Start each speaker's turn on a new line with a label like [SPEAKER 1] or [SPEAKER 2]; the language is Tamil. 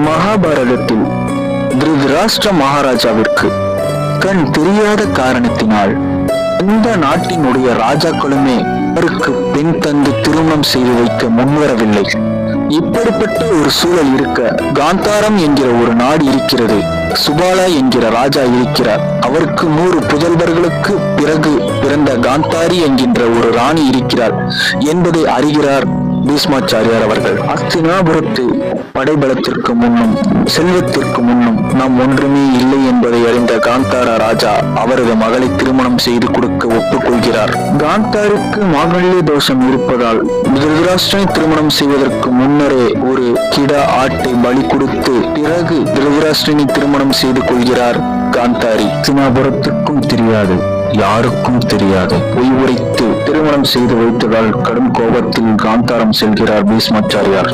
[SPEAKER 1] மகாபாரதத்தில் திருதராஷ்டிர மகாராஜாவிற்கு கண் தெரியாத காரணத்தினால் இந்த நாட்டினுடைய ராஜாக்களுமே அவருக்கு பெண் தந்து திருமணம் செய்து வைக்க முன்வரவில்லை. இப்படிப்பட்ட ஒரு சூழல் இருக்க காந்தாரம் என்கிற ஒரு நாடு இருக்கிறது. சுபாலா என்கிற ராஜா இருக்கிறார். அவருக்கு 100 புதல்வர்களுக்கு பிறகு பிறந்த காந்தாரி என்கின்ற ஒரு ராணி இருக்கிறார் என்பதை அறிகிறார் பீஷ்மாச்சாரியார் அவர்கள். அஸ்தினாபுரத்து படைபலத்திற்கு முன்னும் செல்வத்திற்கு முன்னும் நாம் ஒன்றுமே இல்லை என்பதை அறிந்த காந்தார ராஜா அவரது மகளை திருமணம் செய்து கொடுக்க ஒப்புக்கொள்கிறார். காந்தாருக்கு மாங்கல்ய தோஷம் இருப்பதால் திருதராஷ்டிரனை திருமணம் செய்வதற்கு முன்னரே ஒரு கிடா ஆட்டை பலி கொடுத்து பிறகு திருதராஷ்டிரனை திருமணம் செய்து கொள்கிறார் காந்தாரி. அஸ்தினாபுரத்திற்கும் தெரியாது, யாருக்கும் தெரியாது. பொய் உரைத்து திருமணம் செய்து வைத்ததால் கடும் கோபத்தில் காந்தாரம் செல்கிறார் பீஷ்மாச்சாரியார்.